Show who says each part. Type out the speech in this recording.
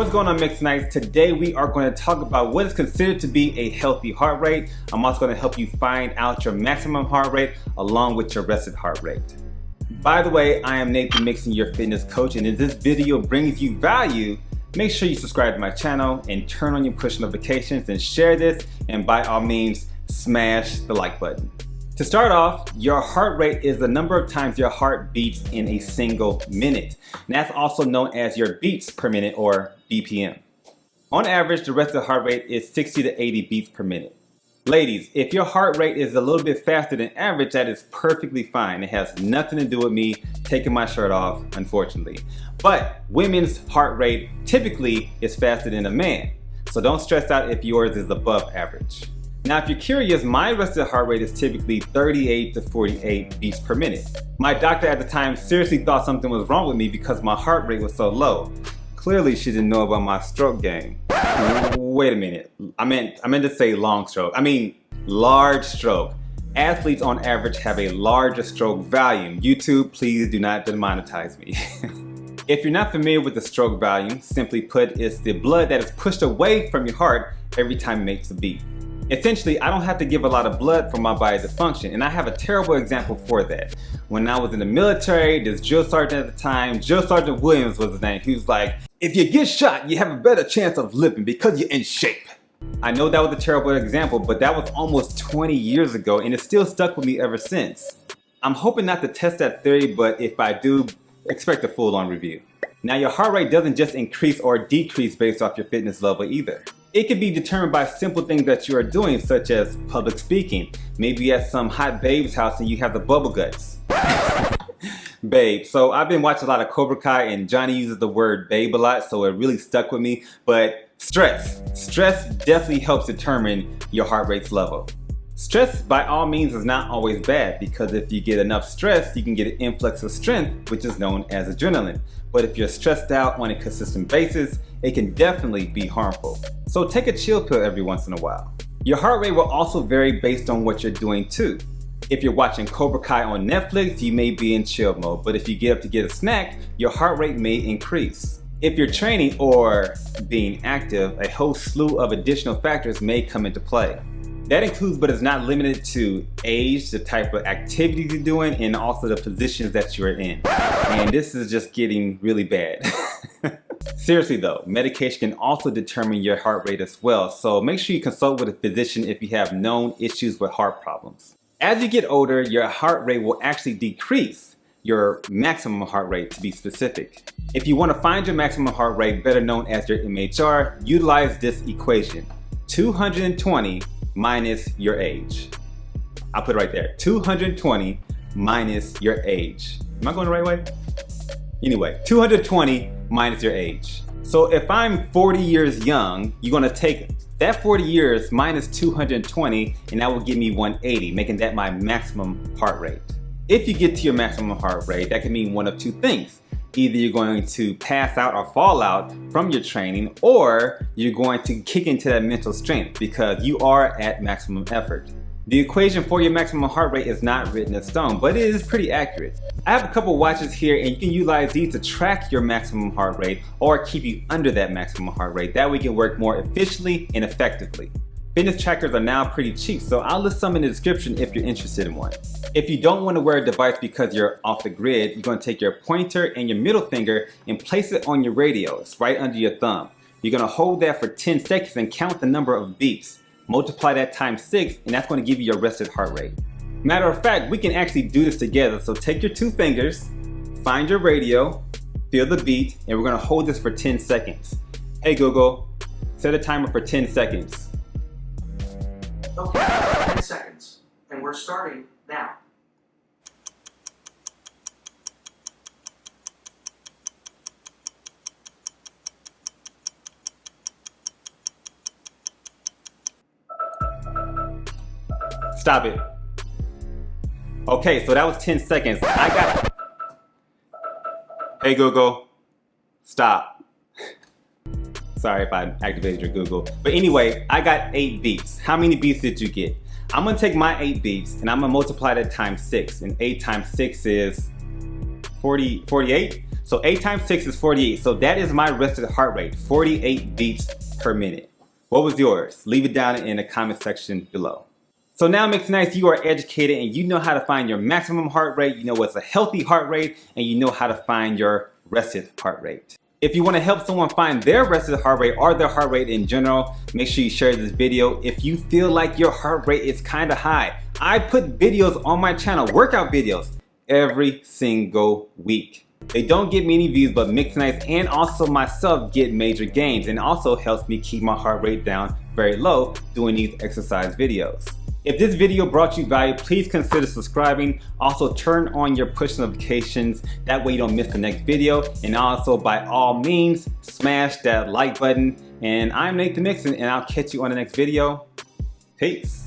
Speaker 1: What's going on, Mixonites? Today we are going to talk about what is considered to be a healthy heart rate. I'm also going to help you find out your maximum heart rate along with your rested heart rate. By the way, I am Nathen Mixon, your fitness coach, and if this video brings you value, make sure you subscribe to my channel and turn on your push notifications and share this, and by all means, smash the like button. To start off, your heart rate is the number of times your heart beats in a single minute. And that's also known as your beats per minute, or BPM. On average, the rested heart rate is 60 to 80 beats per minute. Ladies, if your heart rate is a little bit faster than average, that is perfectly fine. It has nothing to do with me taking my shirt off, unfortunately. But women's heart rate typically is faster than a man. So don't stress out if yours is above average. Now, if you're curious, my rested heart rate is typically 38 to 48 beats per minute. My doctor at the time seriously thought something was wrong with me because my heart rate was so low. Clearly, she didn't know about my stroke game. Wait a minute. I meant to say long stroke. I mean, large stroke. Athletes on average have a larger stroke volume. YouTube, please do not demonetize me. If you're not familiar with the stroke volume, simply put, it's the blood that is pushed away from your heart every time it makes a beat. Essentially, I don't have to give a lot of blood for my body to function, and I have a terrible example for that. When I was in the military, this drill sergeant at the time, Drill Sergeant Williams was his name, he was like, if you get shot, you have a better chance of living because you're in shape. I know that was a terrible example, but that was almost 20 years ago, and it still stuck with me ever since. I'm hoping not to test that theory, but if I do, expect a full-on review. Now, your heart rate doesn't just increase or decrease based off your fitness level either. It can be determined by simple things that you are doing, such as public speaking. Maybe at some hot babe's house and you have the bubble guts. Babe. So I've been watching a lot of Cobra Kai, and Johnny uses the word babe a lot, so it really stuck with me. But stress. Stress definitely helps determine your heart rate's level. Stress, by all means, is not always bad, because if you get enough stress, you can get an influx of strength, which is known as adrenaline. But if you're stressed out on a consistent basis, it can definitely be harmful. So take a chill pill every once in a while. Your heart rate will also vary based on what you're doing too. If you're watching Cobra Kai on Netflix, you may be in chill mode, but if you get up to get a snack, your heart rate may increase. If you're training or being active, a whole slew of additional factors may come into play. That includes, but is not limited to, age, the type of activities you're doing, and also the positions that you're in. And this is just getting really bad. Seriously though, medication can also determine your heart rate as well, so make sure you consult with a physician if you have known issues with heart problems. As you get older, your heart rate will actually decrease, your maximum heart rate to be specific. If you want to find your maximum heart rate, better known as your MHR, utilize this equation: 220 minus your age. I'll put it right there. 220 minus your age. Am I going the right way? Anyway, 220 minus your age. So if I'm 40 years young, you're going to take that 40 years minus 220, and that will give me 180, making that my maximum heart rate. If you get to your maximum heart rate, that can mean one of two things. Either you're going to pass out or fall out from your training, or you're going to kick into that mental strength because you are at maximum effort. The equation for your maximum heart rate is not written in stone, but it is pretty accurate. I have a couple watches here, and you can utilize these to track your maximum heart rate or keep you under that maximum heart rate. That way you can work more efficiently and effectively. Fitness trackers are now pretty cheap, so I'll list some in the description if you're interested in one. If you don't want to wear a device because you're off the grid, you're going to take your pointer and your middle finger and place it on your radio. It's right under your thumb. You're going to hold that for 10 seconds and count the number of beats. Multiply that times 6, and that's going to give you your rested heart rate. Matter of fact, we can actually do this together. So take your two fingers, find your radio, feel the beat, and we're going to hold this for 10 seconds. Hey Google, set a timer for 10 seconds.
Speaker 2: Okay, 10 seconds, and we're starting now.
Speaker 1: Stop it. Okay, so that was 10 seconds. I got... Hey Google, stop. Sorry if I activated your Google. But anyway, I got 8 beats. How many beats did you get? I'm gonna take my 8 beats and I'm gonna multiply that times 6. And 8 times 6 is 48. So 8 times 6 is 48. So that is my rested heart rate, 48 beats per minute. What was yours? Leave it down in the comment section below. So now Mixonites, you are educated and you know how to find your maximum heart rate, you know what's a healthy heart rate, and you know how to find your rested heart rate. If you want to help someone find their rested heart rate or their heart rate in general, make sure you share this video. If you feel like your heart rate is kind of high, I put videos on my channel, workout videos, every single week. They don't get many views, but Mixonites and also myself get major gains, and also helps me keep my heart rate down very low doing these exercise videos. If this video brought you value, please consider subscribing. Also turn on your push notifications. That way you don't miss the next video. And also by all means, smash that like button. And I'm Nathen Mixon, and I'll catch you on the next video. Peace.